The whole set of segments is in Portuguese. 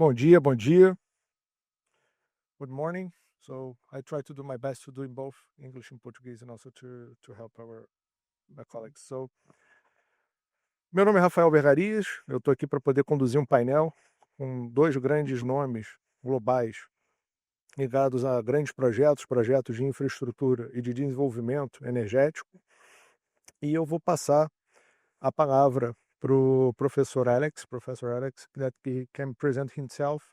Bom dia, bom dia. Good morning. So I try to do my best to do in both English and Portuguese and also to help my colleagues. So, meu nome é Rafael Vergarias, eu estou aqui para poder conduzir um painel com dois grandes nomes globais ligados a grandes projetos de infraestrutura e de desenvolvimento energético. E eu vou passar a palavra para o Professor Alex, that he can present himself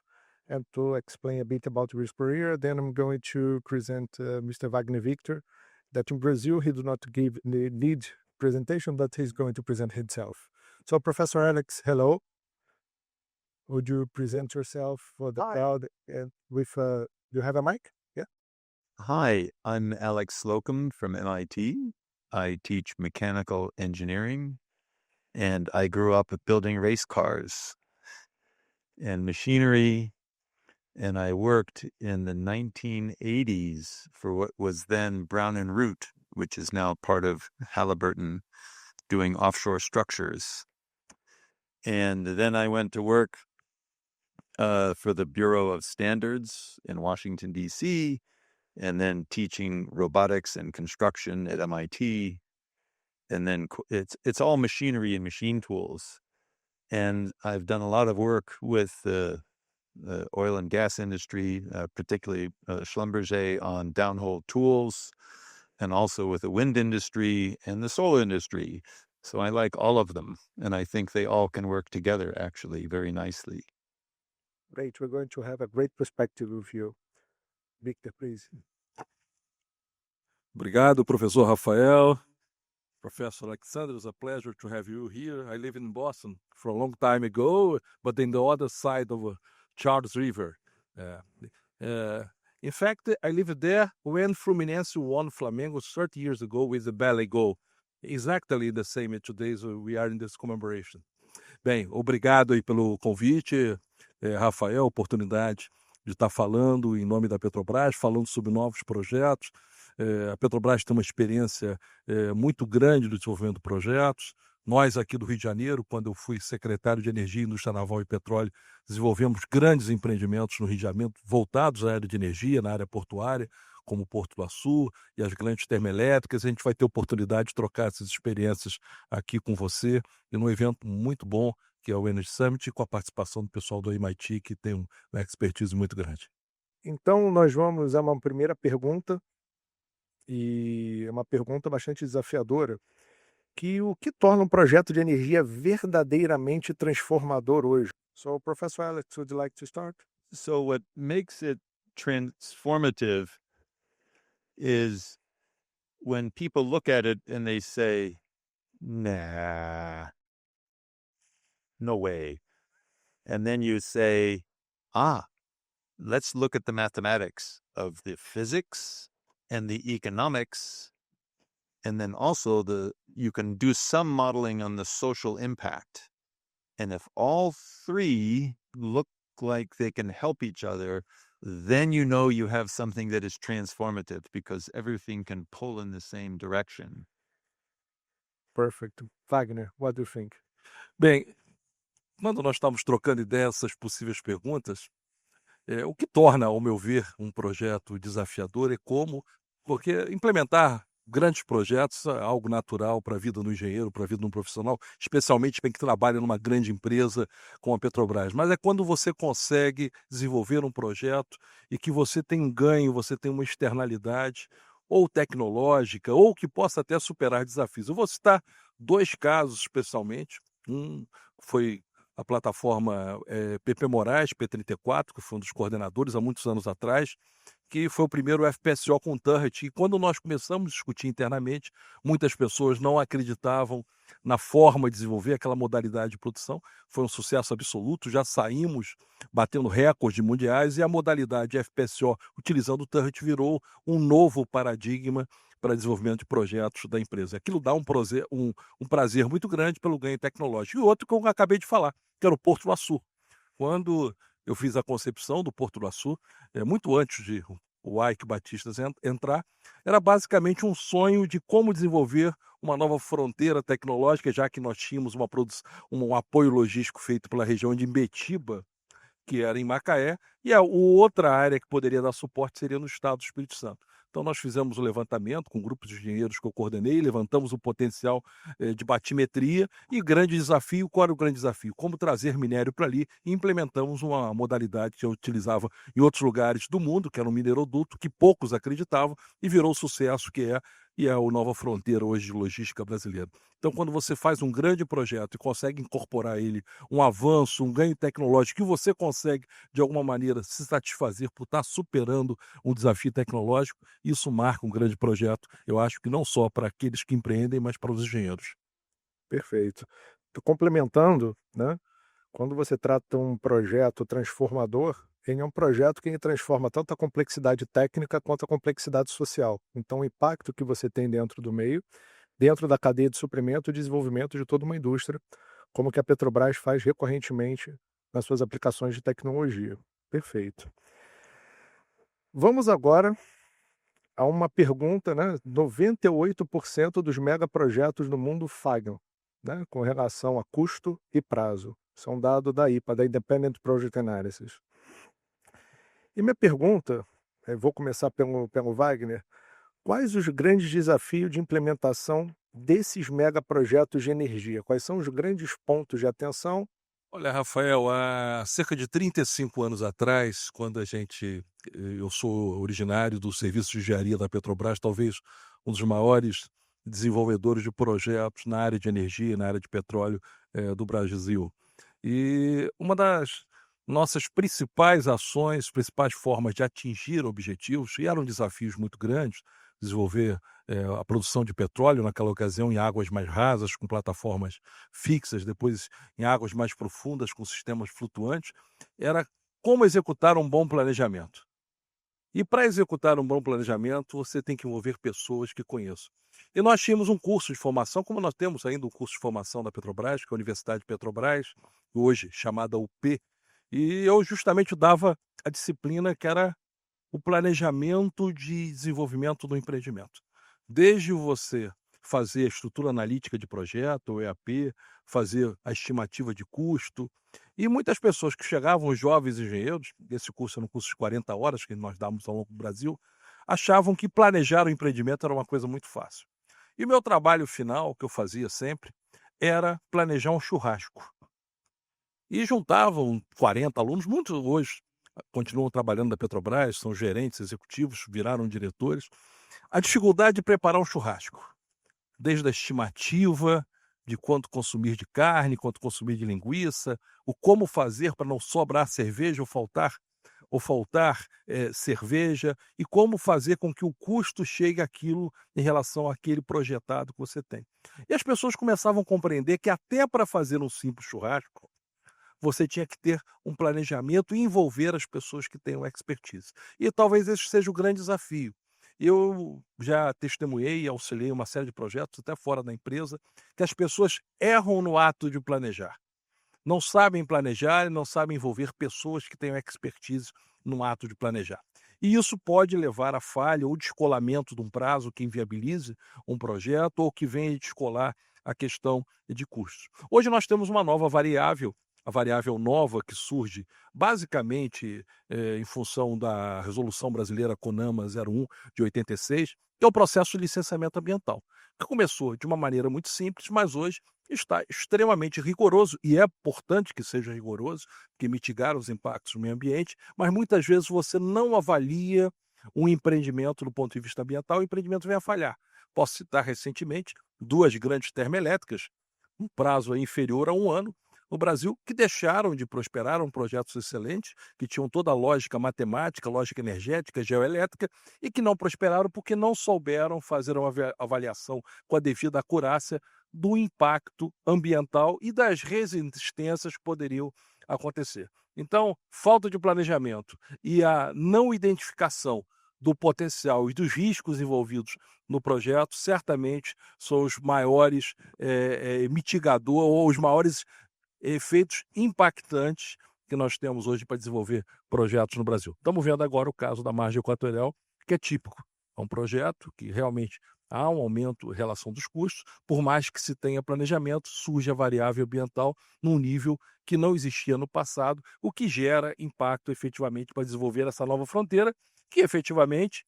and to explain a bit about his career. Then I'm going to present Mr. Wagner Victor, that in Brazil he do not give the lead presentation, but he's going to present himself. So Professor Alex, hello. Would you present yourself for the Hi. crowd and with, do you have a mic? Yeah. Hi, I'm Alex Slocum from MIT. I teach mechanical engineering, and I grew up building race cars and machinery, and I worked in the 1980s for what was then Brown and Root, which is now part of Halliburton, doing offshore structures. And then I went to work for the Bureau of Standards in Washington, D.C., and then teaching robotics and construction at MIT. And then it's all machinery and machine tools. And I've done a lot of work with the oil and gas industry, particularly Schlumberger on downhole tools, and also with the wind industry and the solar industry. So I like all of them, and I think they all can work together actually very nicely. Great. We're going to have a great perspective with you. Victor, please. Obrigado, Professor Rafael. Professor Alexander, it's a pleasure to have you here. I live in Boston for a long time ago, but in the other side of Charles River. In fact, I lived there when Fluminense won Flamengo 30 years ago with the ballet goal. Exactly the same today as we are in this commemoration. Bem, obrigado aí pelo convite, Rafael, oportunidade de estar falando em nome da Petrobras, falando sobre novos projetos. A Petrobras tem uma experiência muito grande no desenvolvimento de projetos. Nós aqui do Rio de Janeiro, quando eu fui secretário de Energia, Indústria Naval e Petróleo, desenvolvemos grandes empreendimentos no Rio de Janeiro voltados à área de energia, na área portuária, como o Porto do Açu e as grandes termoelétricas. A gente vai ter oportunidade de trocar essas experiências aqui com você e num evento muito bom, que é o Energy Summit, com a participação do pessoal do MIT, que tem uma expertise muito grande. Então, nós vamos a uma primeira pergunta, e é uma pergunta bastante desafiadora, que o que torna um projeto de energia verdadeiramente transformador hoje? So, Professor Alex, would you like to start? So what makes it transformative is when people look at it and they say, nah, no way. And then you say, let's look at the mathematics of the physics and the economics. And then also you can do some modeling on the social impact. And if all three look like they can help each other, then you know you have something that is transformative because everything can pull in the same direction. Perfect. Wagner, what do you think? Bem, quando nós estamos trocando ideias essas possíveis perguntas, o que torna, ao meu ver, um projeto desafiador é porque implementar grandes projetos é algo natural para a vida do engenheiro, para a vida de um profissional, especialmente para quem trabalha numa grande empresa como a Petrobras. Mas é quando você consegue desenvolver um projeto e que você tem um ganho, você tem uma externalidade, ou tecnológica, ou que possa até superar desafios. Eu vou citar dois casos especialmente. Um foi a plataforma PP Moraes, P34, que foi um dos coordenadores há muitos anos atrás, que foi o primeiro FPSO com turret. E quando nós começamos a discutir internamente, muitas pessoas não acreditavam na forma de desenvolver aquela modalidade de produção. Foi um sucesso absoluto, já saímos batendo recordes mundiais e a modalidade FPSO utilizando o turret virou um novo paradigma para desenvolvimento de projetos da empresa. Aquilo dá um prazer muito grande pelo ganho tecnológico. E outro que eu acabei de falar, que era o Porto do Açu. Quando eu fiz a concepção do Porto do Açu, muito antes de o Ike Batista entrar, era basicamente um sonho de como desenvolver uma nova fronteira tecnológica, já que nós tínhamos um apoio logístico feito pela região de Imbetiba, que era em Macaé, e a outra área que poderia dar suporte seria no estado do Espírito Santo. Então, nós fizemos o levantamento com um grupo de engenheiros que eu coordenei, levantamos o potencial de batimetria e grande desafio, qual era o grande desafio? Como trazer minério para ali e implementamos uma modalidade que eu utilizava em outros lugares do mundo, que era um mineroduto, que poucos acreditavam e virou o sucesso que é, e é a nova fronteira hoje de logística brasileira. Então, quando você faz um grande projeto e consegue incorporar ele, um avanço, um ganho tecnológico, que você consegue, de alguma maneira, se satisfazer por estar superando um desafio tecnológico, isso marca um grande projeto, eu acho que não só para aqueles que empreendem, mas para os engenheiros. Perfeito. Tô complementando, né? Quando você trata um projeto transformador, ele é um projeto que transforma tanto a complexidade técnica quanto a complexidade social. Então, o impacto que você tem dentro do meio, dentro da cadeia de suprimento e desenvolvimento de toda uma indústria, como que a Petrobras faz recorrentemente nas suas aplicações de tecnologia. Perfeito. Vamos agora a uma pergunta, né? 98% dos megaprojetos no mundo falham, né? Com relação a custo e prazo. Isso é um dado da IPA, da Independent Project Analysis. E minha pergunta, vou começar pelo Wagner, quais os grandes desafios de implementação desses megaprojetos de energia? Quais são os grandes pontos de atenção? Olha, Rafael, há cerca de 35 anos atrás, quando eu sou originário do serviço de engenharia da Petrobras, talvez um dos maiores desenvolvedores de projetos na área de energia, na área de petróleo, do Brasil. E uma das nossas principais ações, principais formas de atingir objetivos, e eram desafios muito grandes, desenvolver a produção de petróleo naquela ocasião em águas mais rasas, com plataformas fixas, depois em águas mais profundas, com sistemas flutuantes, era como executar um bom planejamento. E para executar um bom planejamento, você tem que envolver pessoas que conheçam. E nós tínhamos um curso de formação, como nós temos ainda um curso de formação da Petrobras, que é a Universidade de Petrobras, hoje chamada UP, e eu justamente dava a disciplina que era o planejamento de desenvolvimento do empreendimento. Desde você fazer a estrutura analítica de projeto, o EAP, fazer a estimativa de custo. E muitas pessoas que chegavam, os jovens engenheiros, esse curso era um curso de 40 horas que nós dávamos ao longo do Brasil, achavam que planejar o empreendimento era uma coisa muito fácil. E o meu trabalho final, que eu fazia sempre, era planejar um churrasco. E juntavam 40 alunos, muitos hoje continuam trabalhando na Petrobras, são gerentes executivos, viraram diretores. A dificuldade de preparar um churrasco, desde a estimativa de quanto consumir de carne, quanto consumir de linguiça, o como fazer para não sobrar cerveja ou faltar cerveja, e como fazer com que o custo chegue àquilo em relação àquele projetado que você tem. E as pessoas começavam a compreender que até para fazer um simples churrasco, você tinha que ter um planejamento e envolver as pessoas que tenham expertise. E talvez esse seja o grande desafio. Eu já testemunhei e auxiliei uma série de projetos, até fora da empresa, que as pessoas erram no ato de planejar. Não sabem planejar e não sabem envolver pessoas que tenham expertise no ato de planejar. E isso pode levar à falha ou descolamento de um prazo que inviabilize um projeto ou que venha descolar a questão de custos. Hoje nós temos uma nova variável, a variável nova que surge basicamente em função da Resolução Brasileira CONAMA 01 de 86, que é o processo de licenciamento ambiental, que começou de uma maneira muito simples, mas hoje está extremamente rigoroso, e é importante que seja rigoroso, porque mitigar os impactos no meio ambiente, mas muitas vezes você não avalia um empreendimento do ponto de vista ambiental, o empreendimento vem a falhar. Posso citar recentemente 2 grandes termoelétricas, um prazo inferior a 1 ano, no Brasil, que deixaram de prosperar, eram projetos excelentes, que tinham toda a lógica matemática, lógica energética, geoelétrica, e que não prosperaram porque não souberam fazer uma avaliação com a devida acurácia do impacto ambiental e das resistências que poderiam acontecer. Então, falta de planejamento e a não identificação do potencial e dos riscos envolvidos no projeto, certamente são os maiores mitigadores ou os maiores efeitos impactantes que nós temos hoje para desenvolver projetos no Brasil. Estamos vendo agora o caso da margem equatorial, que é típico. É um projeto que realmente há um aumento em relação dos custos, por mais que se tenha planejamento, surge a variável ambiental num nível que não existia no passado, o que gera impacto efetivamente para desenvolver essa nova fronteira, que efetivamente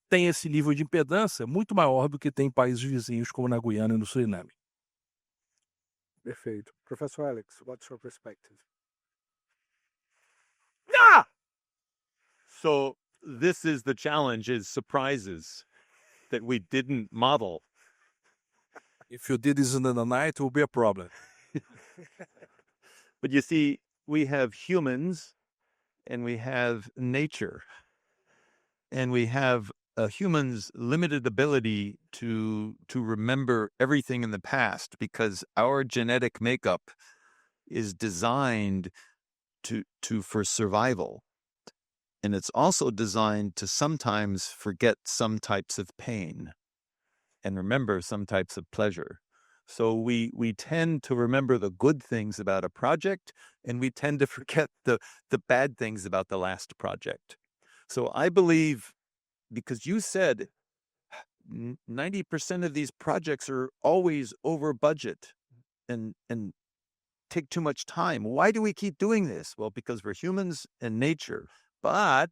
tem esse nível de impedância muito maior do que tem em países vizinhos, como na Guiana e no Suriname. Perfeito. Professor Alex, what's your perspective? Ah! So this is the challenge: is surprises that we didn't model. If you did this in the night, it will be a problem. But you see, we have humans and we have nature, and we have a human's limited ability to remember everything in the past because our genetic makeup is designed for survival. And it's also designed to sometimes forget some types of pain and remember some types of pleasure. So we tend to remember the good things about a project, and we tend to forget the bad things about the last project. So I believe, because you said 90% of these projects are always over budget and take too much time. Why do we keep doing this? Well, because we're humans and nature. But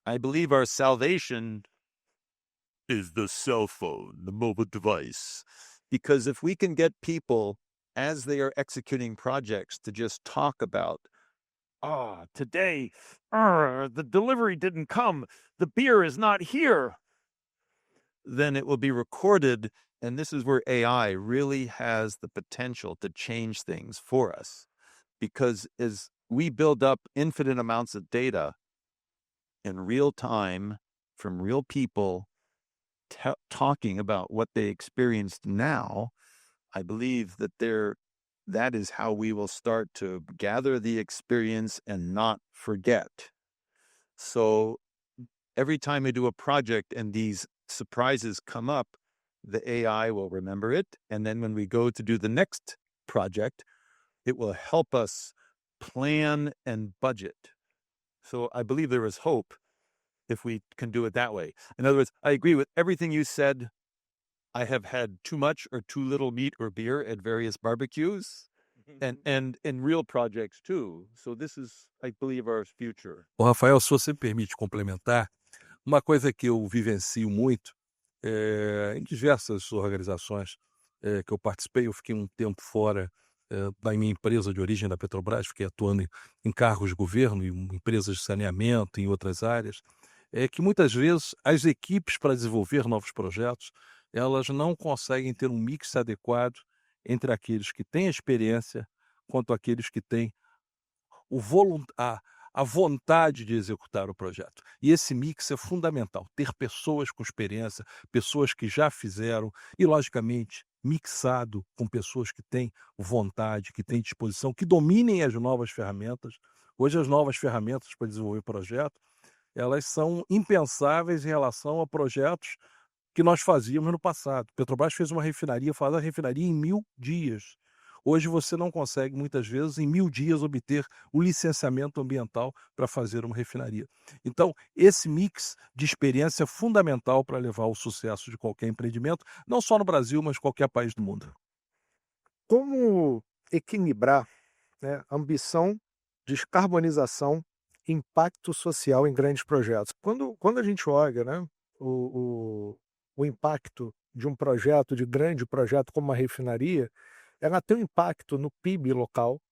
I believe our salvation is the cell phone, the mobile device. Because if we can get people, as they are executing projects, to just talk about, today, the delivery didn't come, the beer is not here, then it will be recorded. And this is where AI really has the potential to change things for us. Because as we build up infinite amounts of data in real time from real people talking about what they experienced now, I believe that is how we will start to gather the experience and not forget. So every time we do a project and these surprises come up, the AI will remember it. And then when we go to do the next project, it will help us plan and budget. So I believe there is hope if we can do it that way. In other words, I agree with everything you said. I have had too much or too little meat or beer at various barbecues and in real projects too. So this is, I believe, our future. Ô, Rafael, se você me permite complementar, uma coisa que eu vivencio muito, em diversas organizações, que eu participei, eu fiquei um tempo fora, da minha empresa de origem, da Petrobras, fiquei atuando em cargos de governo, em empresas de saneamento, em outras áreas, é que muitas vezes as equipes para desenvolver novos projetos, elas não conseguem ter um mix adequado entre aqueles que têm experiência, quanto aqueles que têm o a vontade de executar o projeto. E esse mix é fundamental, ter pessoas com experiência, pessoas que já fizeram e, logicamente, mixado com pessoas que têm vontade, que têm disposição, que dominem as novas ferramentas. Hoje as novas ferramentas para desenvolver projeto, elas são impensáveis em relação a projetos que nós fazíamos no passado. Petrobras fez uma refinaria, faz a refinaria em 1000 dias. Hoje você não consegue, muitas vezes, em 1000 dias, obter o licenciamento ambiental para fazer uma refinaria. Então, esse mix de experiência é fundamental para levar ao sucesso de qualquer empreendimento, não só no Brasil, mas qualquer país do mundo. Como equilibrar, né, ambição, descarbonização, impacto social em grandes projetos? Quando a gente olha, né, o impacto de um projeto, de grande projeto como uma refinaria, ela tem um impacto no PIB local,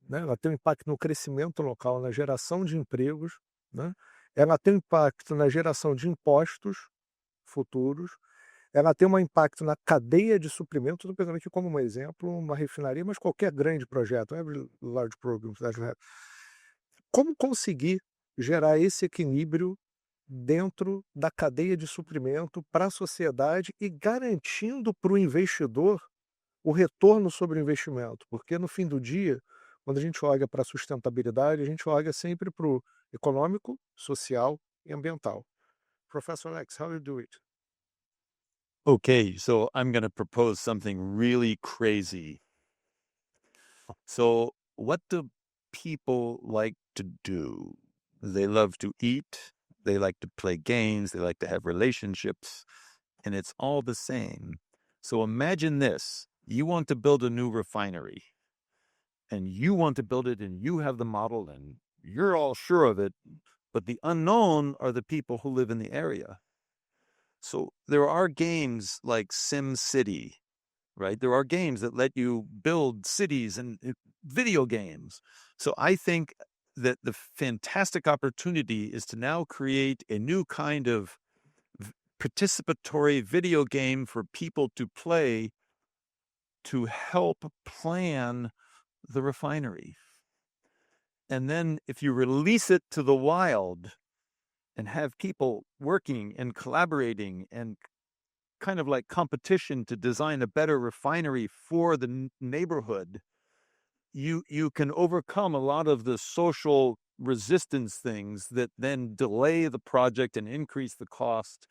né? Ela tem um impacto no crescimento local, na geração de empregos, né? Ela tem um impacto na geração de impostos futuros, ela tem um impacto na cadeia de suprimento. Estou pegando aqui como um exemplo uma refinaria, mas qualquer grande projeto, every large program that you have. Como conseguir gerar esse equilíbrio dentro da cadeia de suprimento para a sociedade e garantindo para o investidor o retorno sobre o investimento? Porque no fim do dia, quando a gente olha para a sustentabilidade, a gente olha sempre para o econômico, social e ambiental. Professor Alex, how do you do it? Okay, so I'm going to propose something really crazy. So what do people like to do? They love to eat. They like to play games. They like to have relationships. and it's all the same. So imagine this. You want to build a new refinery, and you want to build it, and you have the model, and you're all sure of it, but the unknown are the people who live in the area. So there are games like SimCity, right? There are games that let you build cities and video games. So I think that the fantastic opportunity is to now create a new kind of participatory video game for people to play to help plan the refinery. And then if you release it to the wild and have people working and collaborating and kind of like competition to design a better refinery for the neighborhood, you can overcome a lot of the social resistance things that then delay the project and increase the cost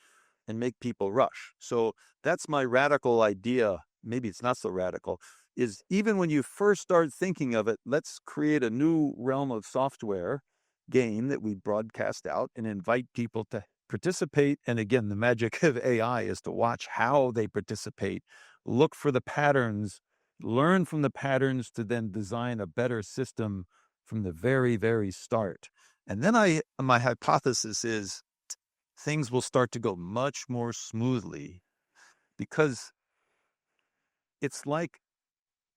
and make people rush. So that's my radical idea. Maybe it's not so radical, is even when you first start thinking of it, let's create a new realm of software game that we broadcast out and invite people to participate. And again, the magic of AI is to watch how they participate, look for the patterns, learn from the patterns to then design a better system from the very, very start. And then my hypothesis is things will start to go much more smoothly, because it's like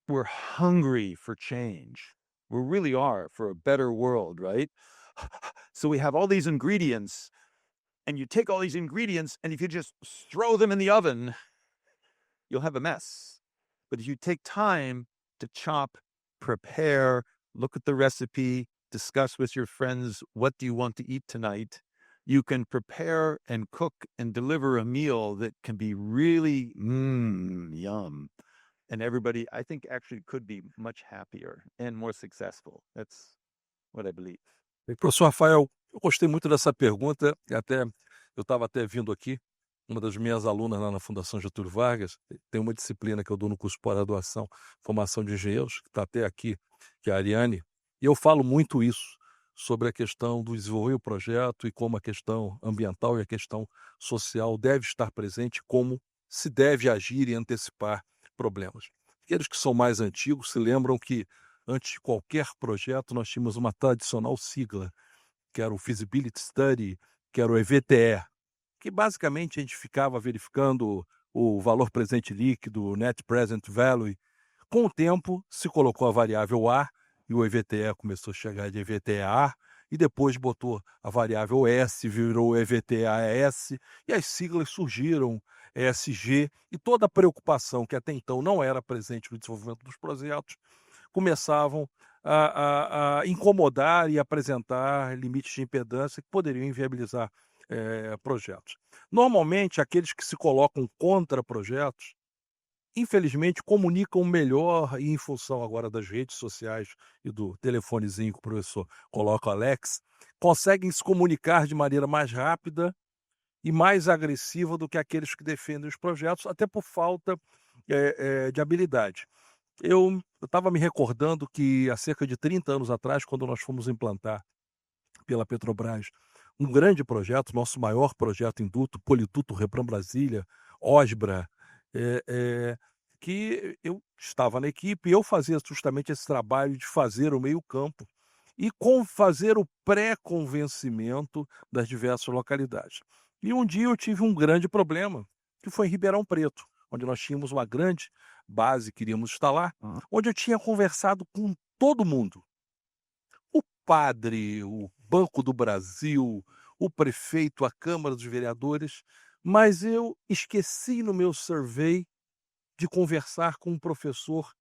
we're hungry for change. We really are, for a better world, right? So we have all these ingredients, and you take all these ingredients, and if you just throw them in the oven, you'll have a mess. But if you take time to chop, prepare, look at the recipe, discuss with your friends, what do you want to eat tonight? You can prepare and cook and deliver a meal that can be really yum. And everybody, I think, actually could be much happier and more successful. That's what I believe. Professor Rafael, eu gostei muito dessa pergunta, e até eu estava até vindo aqui, uma das minhas alunas lá na Fundação Getúlio Vargas, tem uma disciplina que eu dou no curso de pós-graduação, formação de engenheiros, que está até aqui, que é a Ariane, e eu falo muito isso, sobre a questão do desenvolver o projeto e como a questão ambiental e a questão social deve estar presente, como se deve agir e antecipar problemas. Aqueles que são mais antigos se lembram que, antes de qualquer projeto, nós tínhamos uma tradicional sigla, que era o Feasibility Study, que era o EVTE, que basicamente a gente ficava verificando o valor presente líquido, o Net Present Value. Com o tempo, se colocou a variável A, e o EVTE começou a chegar de EVTE-A, e depois botou a variável S, virou EVTE-AS, e as siglas surgiram, ESG, e toda a preocupação que até então não era presente no desenvolvimento dos projetos, começavam a incomodar e apresentar limites de impedância que poderiam inviabilizar projetos. Normalmente, aqueles que se colocam contra projetos, infelizmente, comunicam melhor, e em função agora das redes sociais e do telefonezinho que o professor coloca, Alex, conseguem se comunicar de maneira mais rápida e mais agressiva do que aqueles que defendem os projetos, até por falta de habilidade. Eu estava me recordando que há cerca de 30 anos atrás, quando nós fomos implantar pela Petrobras um grande projeto, nosso maior projeto em duto, Poliduto Repram Brasília, OSBRA, que eu estava na equipe e eu fazia justamente esse trabalho de fazer o meio-campo e fazer o pré-convencimento das diversas localidades. E um dia eu tive um grande problema, que foi em Ribeirão Preto, onde nós tínhamos uma grande base que iríamos instalar, onde eu tinha conversado com todo mundo. O padre, o Banco do Brasil, o prefeito, a Câmara dos Vereadores, mas eu esqueci no meu survey de conversar com um professor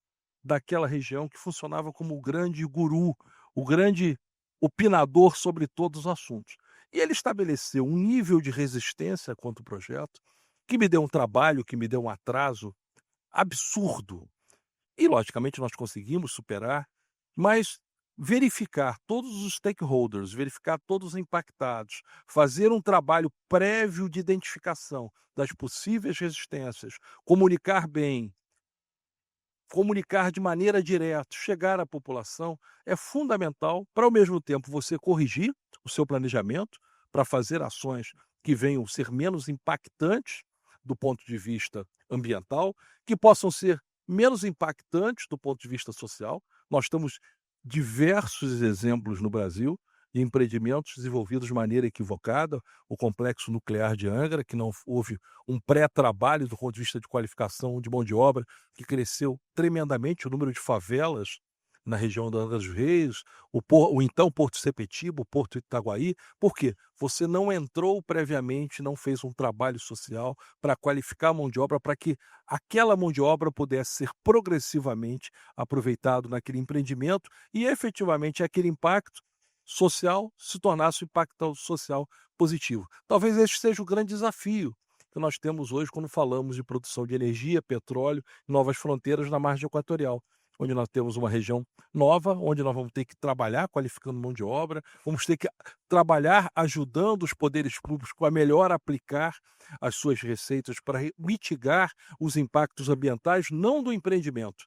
daquela região que funcionava como o grande guru, o grande opinador sobre todos os assuntos. E ele estabeleceu um nível de resistência contra o projeto que me deu um trabalho, que me deu um atraso absurdo. E, logicamente, nós conseguimos superar, mas verificar todos os stakeholders, verificar todos os impactados, fazer um trabalho prévio de identificação das possíveis resistências, comunicar bem, comunicar de maneira direta, chegar à população, é fundamental para, ao mesmo tempo, você corrigir o seu planejamento, para fazer ações que venham ser menos impactantes do ponto de vista ambiental, que possam ser menos impactantes do ponto de vista social. Nós temos diversos exemplos no Brasil de empreendimentos desenvolvidos de maneira equivocada, o complexo nuclear de Angra, que não houve um pré-trabalho do ponto de vista de qualificação de mão de obra, que cresceu tremendamente o número de favelas na região da Angra dos Reis, o então Porto Sepetiba, o Porto Itaguaí. Por quê? Você não entrou previamente, não fez um trabalho social para qualificar a mão de obra, para que aquela mão de obra pudesse ser progressivamente aproveitado naquele empreendimento e efetivamente aquele impacto social se tornasse um impacto social positivo. Talvez este seja o grande desafio que nós temos hoje quando falamos de produção de energia, petróleo, novas fronteiras na margem equatorial, onde nós temos uma região nova, onde nós vamos ter que trabalhar qualificando mão de obra, vamos ter que trabalhar ajudando os poderes públicos a melhor aplicar as suas receitas para mitigar os impactos ambientais, não do empreendimento,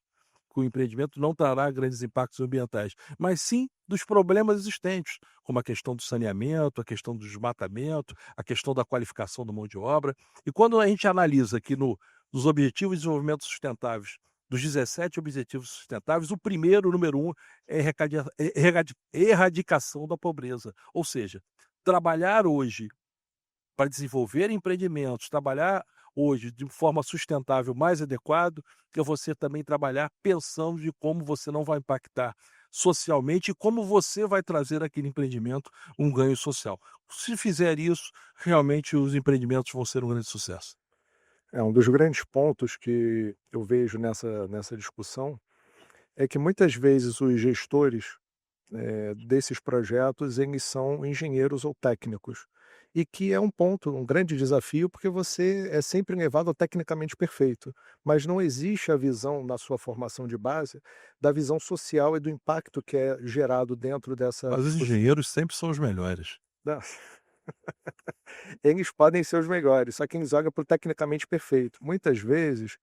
que o empreendimento não trará grandes impactos ambientais, mas sim dos problemas existentes, como a questão do saneamento, a questão do desmatamento, a questão da qualificação da mão de obra. E quando a gente analisa aqui nos Objetivos de Desenvolvimento Sustentáveis, dos 17 Objetivos Sustentáveis, o primeiro, o número 1, é erradicação da pobreza. Ou seja, trabalhar hoje para desenvolver empreendimentos, trabalhar hoje de forma sustentável mais adequado, é você também trabalhar pensando de como você não vai impactar socialmente e como você vai trazer aquele empreendimento um ganho social. Se fizer isso, realmente os empreendimentos vão ser um grande sucesso. É um dos grandes pontos que eu vejo nessa discussão é que muitas vezes os gestores desses projetos, eles são engenheiros ou técnicos. E que é um ponto, um grande desafio, porque você é sempre levado ao tecnicamente perfeito, mas não existe a visão na sua formação de base da visão social e do impacto que é gerado dentro dessa Mas os engenheiros sempre são os melhores. da eles podem ser os melhores, só que eles olham para o tecnicamente perfeito. Muitas vezes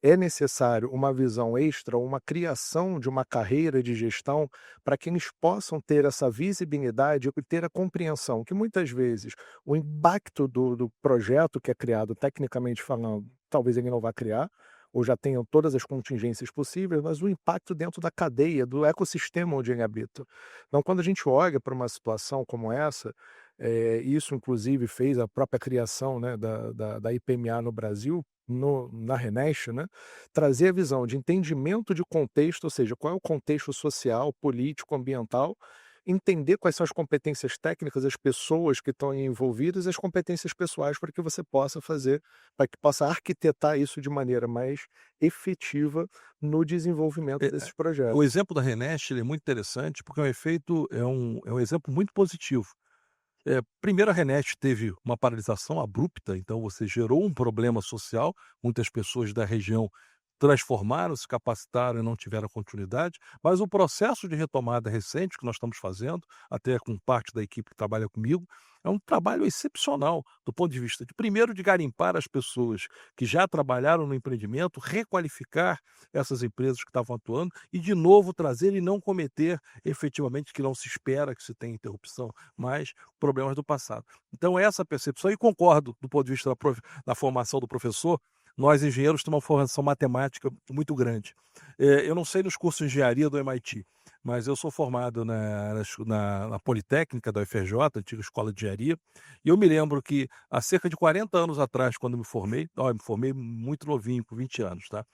é necessário uma visão extra, uma criação de uma carreira de gestão para que eles possam ter essa visibilidade e ter a compreensão que muitas vezes o impacto do projeto que é criado, tecnicamente falando, talvez ele não vá criar, ou já tenham todas as contingências possíveis, mas o impacto dentro da cadeia, do ecossistema onde ele habita. Então, quando a gente olha para uma situação como essa, isso inclusive fez a própria criação, né, da IPMA no Brasil, na Renest, né, trazer a visão de entendimento de contexto, ou seja, qual é o contexto social, político, ambiental, entender quais são as competências técnicas, as pessoas que estão envolvidas, e as competências pessoais para que você possa fazer, para que possa arquitetar isso de maneira mais efetiva no desenvolvimento desses O projetos. exemplo da Renest ele é muito interessante porque é um exemplo muito positivo. Primeiro a Renest teve uma paralisação abrupta, então você gerou um problema social, muitas pessoas da região transformaram, se capacitaram e não tiveram continuidade, mas o processo de retomada recente que nós estamos fazendo, até com parte da equipe que trabalha comigo, é um trabalho excepcional do ponto de vista de primeiro de garimpar as pessoas que já trabalharam no empreendimento, requalificar essas empresas que estavam atuando e de novo trazer e não cometer efetivamente que não se espera que se tenha interrupção, mas problemas do passado. Então essa percepção, e concordo do ponto de vista da formação do professor, nós engenheiros temos uma formação matemática muito grande. Eu não sei nos cursos de engenharia do MIT, mas eu sou formado na Politécnica da UFRJ, antiga escola de engenharia, e eu me lembro que há cerca de 40 anos atrás, quando me formei, eu me formei muito novinho, com 20 anos, tá?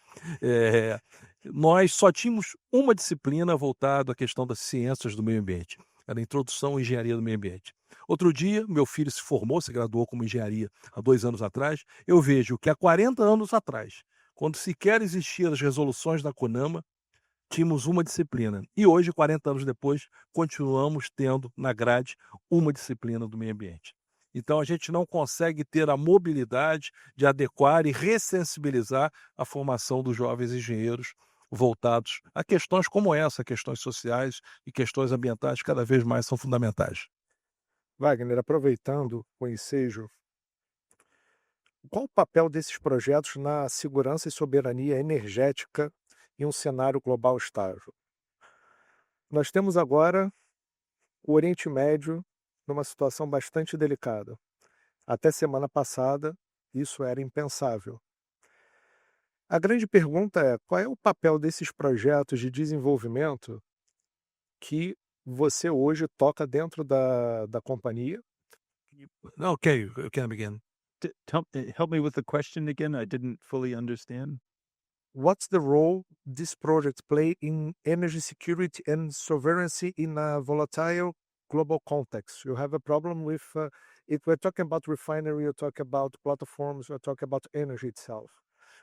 Eh, Nós só tínhamos uma disciplina voltada à questão das ciências do meio ambiente. Era a Introdução à Engenharia do Meio Ambiente. Outro dia, meu filho se formou, se graduou como engenharia há 2 anos atrás. Eu vejo que há 40 anos atrás, quando sequer existiam as resoluções da CONAMA, tínhamos uma disciplina. E hoje, 40 anos depois, continuamos tendo na grade uma disciplina do meio ambiente. Então, a gente não consegue ter a mobilidade de adequar e ressensibilizar a formação dos jovens engenheiros voltados a questões como essa, questões sociais e questões ambientais cada vez mais são fundamentais. Wagner, aproveitando o ensejo, qual o papel desses projetos na segurança e soberania energética em um cenário global estável? Nós temos agora o Oriente Médio numa situação bastante delicada. Até semana passada, Isso era impensável. A grande pergunta é: qual é o papel desses projetos de desenvolvimento que você hoje toca dentro da companhia? Okay, you can begin. Help me with the question again. I didn't fully understand. What's the role this project play in energy security and sovereignty in a volatile global context? You have a problem with, if we're talking about refinery, you talk about platforms, we're talking about energy itself.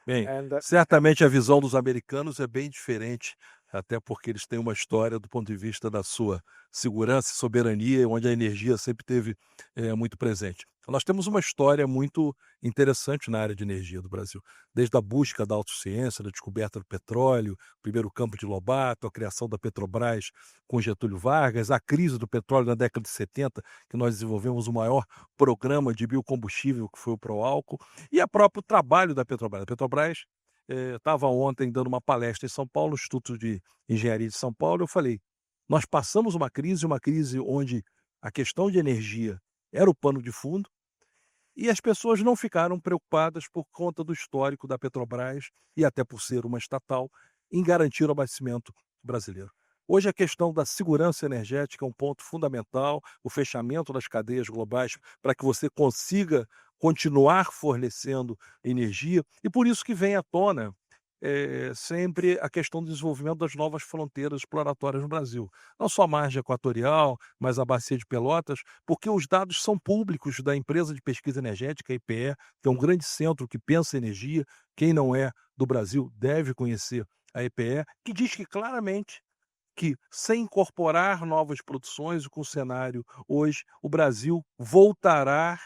Bem, And certamente a visão dos americanos é bem diferente, até porque eles têm uma história do ponto de vista da sua segurança e soberania, onde a energia sempre teve muito presente. Nós temos uma história muito interessante na área de energia do Brasil, desde a busca da autociência, da descoberta do petróleo, o primeiro campo de Lobato, a criação da Petrobras com Getúlio Vargas, a crise do petróleo na década de 70, que nós desenvolvemos o maior programa de biocombustível, que foi o Proálcool, e o próprio trabalho da Petrobras. A Petrobras estava ontem dando uma palestra em São Paulo, no Instituto de Engenharia de São Paulo, eu falei, nós passamos uma crise onde a questão de energia era o pano de fundo, e as pessoas não ficaram preocupadas por conta do histórico da Petrobras, e até por ser uma estatal, em garantir o abastecimento brasileiro. Hoje a questão da segurança energética é um ponto fundamental, o fechamento das cadeias globais para que você consiga continuar fornecendo energia, e por isso que vem à tona sempre a questão do desenvolvimento das novas fronteiras exploratórias no Brasil. Não só a margem equatorial, mas a bacia de Pelotas, porque os dados são públicos da empresa de pesquisa energética, a IPE, que é um grande centro que pensa em energia. Quem não é do Brasil deve conhecer a IPE, que diz que claramente que, sem incorporar novas produções, com o cenário hoje, o Brasil voltará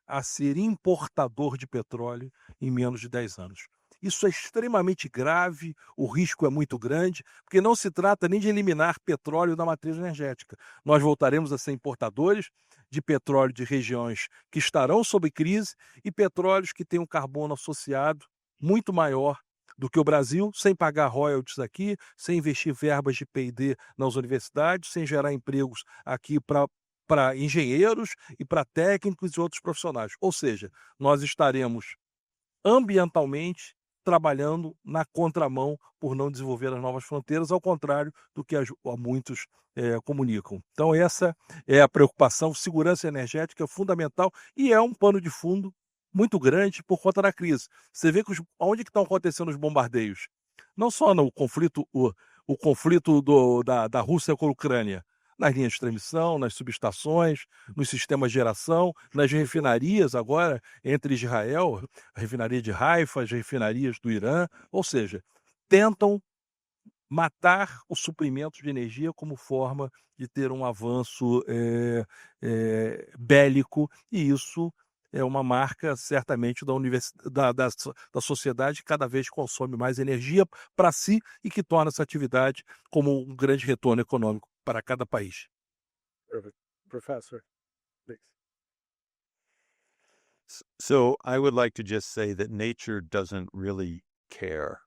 a ser importador de petróleo em menos de 10 anos. Isso é extremamente grave, o risco é muito grande, porque não se trata nem de eliminar petróleo da matriz energética. Nós voltaremos a ser importadores de petróleo de regiões que estarão sob crise e petróleos que têm um carbono associado muito maior do que o Brasil, sem pagar royalties aqui, sem investir verbas de P&D nas universidades, sem gerar empregos aqui para engenheiros e para técnicos e outros profissionais. Ou seja, nós estaremos ambientalmente trabalhando na contramão por não desenvolver as novas fronteiras, ao contrário do que muitos comunicam. Então essa é a preocupação, segurança energética é fundamental e é um pano de fundo muito grande por conta da crise. Você vê que onde que estão acontecendo os bombardeios? Não só no conflito, o conflito da Rússia com a Ucrânia, nas linhas de transmissão, nas subestações, nos sistemas de geração, nas refinarias agora, entre Israel, a refinaria de Haifa, as refinarias do Irã, ou seja, tentam matar o suprimento de energia como forma de ter um avanço bélico, e isso é uma marca certamente da sociedade que cada vez consome mais energia para si e que torna essa atividade como um grande retorno econômico para cada país. Perfect. Professor, please. So I would like to just say that nature doesn't really care.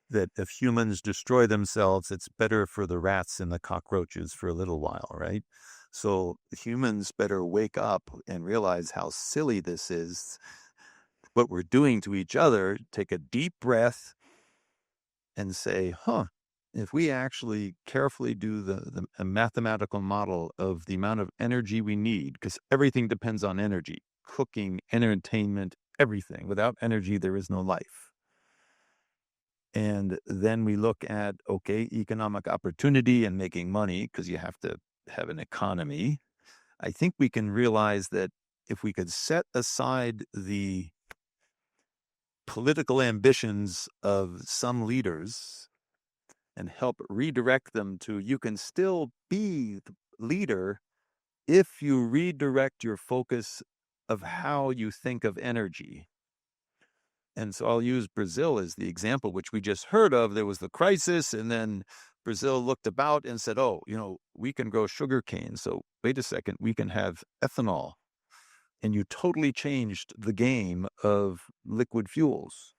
That if humans destroy themselves, it's better for the rats and the cockroaches for a little while, right? So humans better wake up and realize how silly this is, what we're doing to each other, take a deep breath and say, if we actually carefully do the mathematical model of the amount of energy we need, because everything depends on energy, cooking, entertainment, everything. Without energy, there is no life. And then we look at, economic opportunity and making money, because you have to have an economy. I think we can realize that if we could set aside the political ambitions of some leaders and help redirect them to, you can still be the leader if you redirect your focus of how you think of energy. And so I'll use Brazil as the example, which we just heard of. There was the crisis, and then Brazil looked about and said, we can grow sugarcane. So wait a second, we can have ethanol. And you totally changed the game of liquid fuels.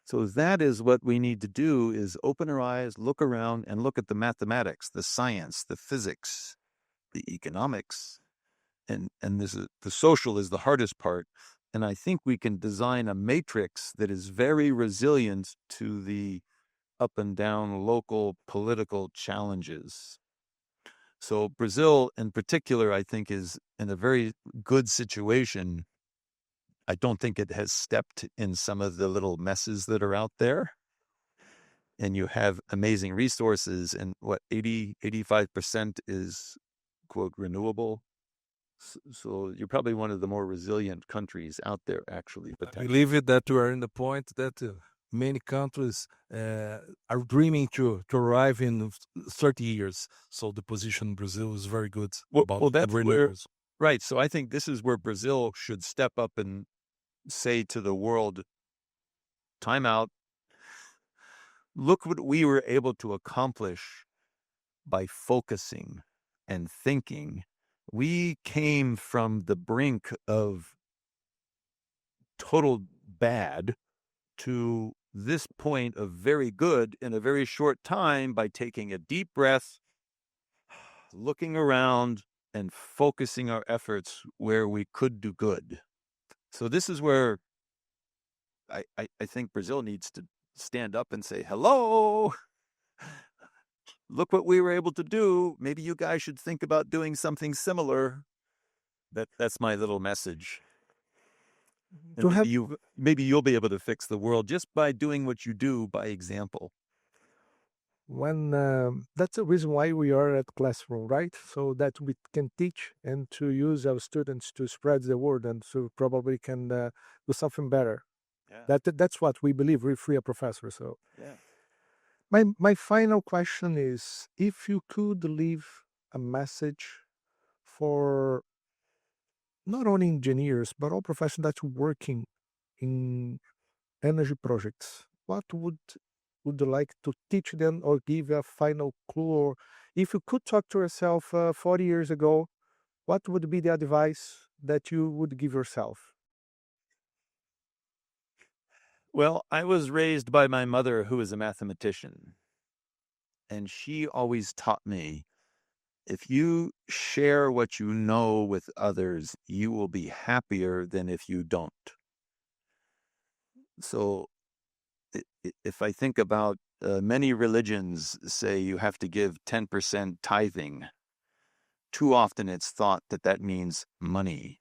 So that is what we need to do, is open our eyes, look around, and look at the mathematics, the science, the physics, the economics. And this is, the social is the hardest part. And I think we can design a matrix that is very resilient to the up and down local political challenges. So Brazil in particular, I think, is in a very good situation. I don't think it has stepped in some of the little messes that are out there. And you have amazing resources, and 85% is, quote, renewable. So you're probably one of the more resilient countries out there, actually. I believe it that we are in the point that many countries are dreaming to arrive in 30 years. So the position in Brazil is very good about that's renewables. Right. So I think this is where Brazil should step up and say to the world, time out. Look what we were able to accomplish by focusing and thinking. We came from the brink of total bad to this point of very good in a very short time by taking a deep breath, looking around, and focusing our efforts where we could do good. So this is where I think Brazil needs to stand up and say, hello, look what we were able to do. Maybe you guys should think about doing something similar. That's my little message. Maybe you'll be able to fix the world just by doing what you do by example. That's the reason why we are at Classroom, right? So that we can teach and to use our students to spread the word, and so probably can do something better. Yeah. That's what we believe. We're free professors. So yeah. My final question is, if you could leave a message for not only engineers but all professionals that's working in energy projects, what would you like to teach them or give a final clue? Or if you could talk to yourself 40 years ago, what would be the advice that you would give yourself? Well, I was raised by my mother, who is a mathematician, and she always taught me, if you share what you know with others, you will be happier than if you don't. So if I think about many religions say you have to give 10% tithing, too often it's thought that means money.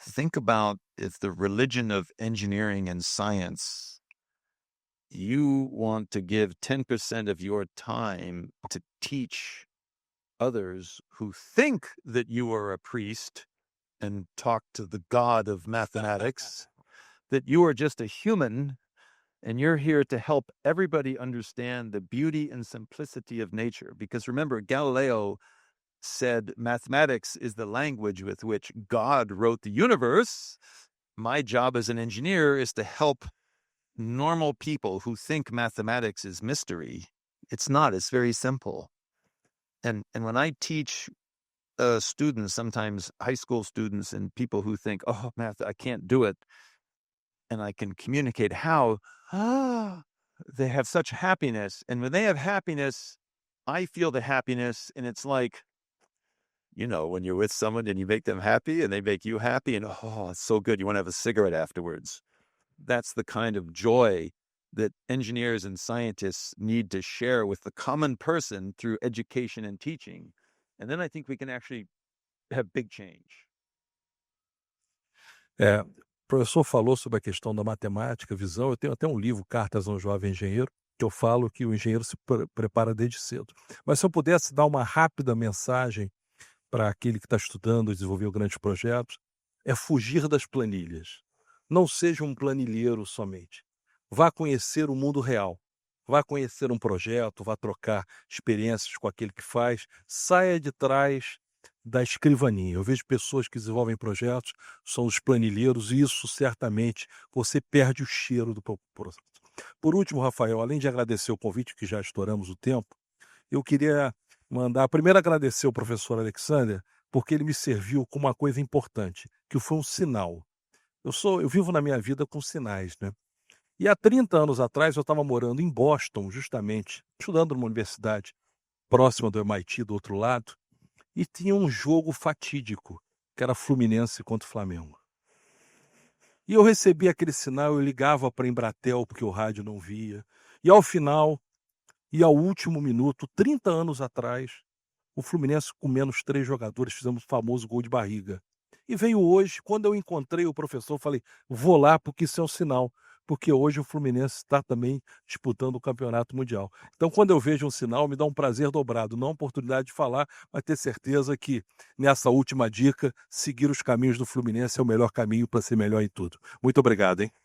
Think about if the religion of engineering and science, you want to give 10% of your time to teach others who think that you are a priest and talk to the god of mathematics, that you are just a human and you're here to help everybody understand the beauty and simplicity of nature. Because remember, Galileo said mathematics is the language with which God wrote the universe. My job as an engineer is to help normal people who think mathematics is mystery. It's not. It's very simple. And when I teach students, sometimes high school students and people who think, oh, math, I can't do it, and I can communicate how, they have such happiness. And when they have happiness, I feel the happiness, and it's like, when you're with someone and you make them happy and they make you happy, and it's so good, you want to have a cigarette afterwards. That's the kind of joy that engineers and scientists need to share with the common person through education and teaching. And then I think we can actually have big change. O professor falou sobre a questão da matemática, visão. Eu tenho até um livro, Cartas a um Jovem Engenheiro, que eu falo que o engenheiro se prepara desde cedo. Mas se eu pudesse dar uma rápida mensagem para aquele que está estudando, desenvolver grandes projetos, é fugir das planilhas. Não seja um planilheiro somente. Vá conhecer o mundo real. Vá conhecer um projeto, vá trocar experiências com aquele que faz. Saia de trás da escrivaninha. Eu vejo pessoas que desenvolvem projetos, são os planilheiros, e isso certamente você perde o cheiro do processo. Por último, Rafael, além de agradecer o convite, que já estouramos o tempo, eu queria primeiro agradecer o professor Alexander, porque ele me serviu com uma coisa importante, que foi um sinal. Eu vivo na minha vida com sinais, né? E há 30 anos atrás eu estava morando em Boston, justamente, estudando numa universidade próxima do MIT, do outro lado, e tinha um jogo fatídico, que era Fluminense contra o Flamengo. E eu recebia aquele sinal, eu ligava para a Embratel, porque o rádio não via. E ao final, e ao último minuto, 30 anos atrás, o Fluminense com menos 3 jogadores, fizemos o famoso gol de barriga. E veio hoje, quando eu encontrei o professor, falei: "Vou lá, porque isso é um sinal", porque hoje o Fluminense está também disputando o campeonato mundial. Então, quando eu vejo um sinal, me dá um prazer dobrado, não a oportunidade de falar, mas ter certeza que, nessa última dica, seguir os caminhos do Fluminense é o melhor caminho para ser melhor em tudo. Muito obrigado, hein.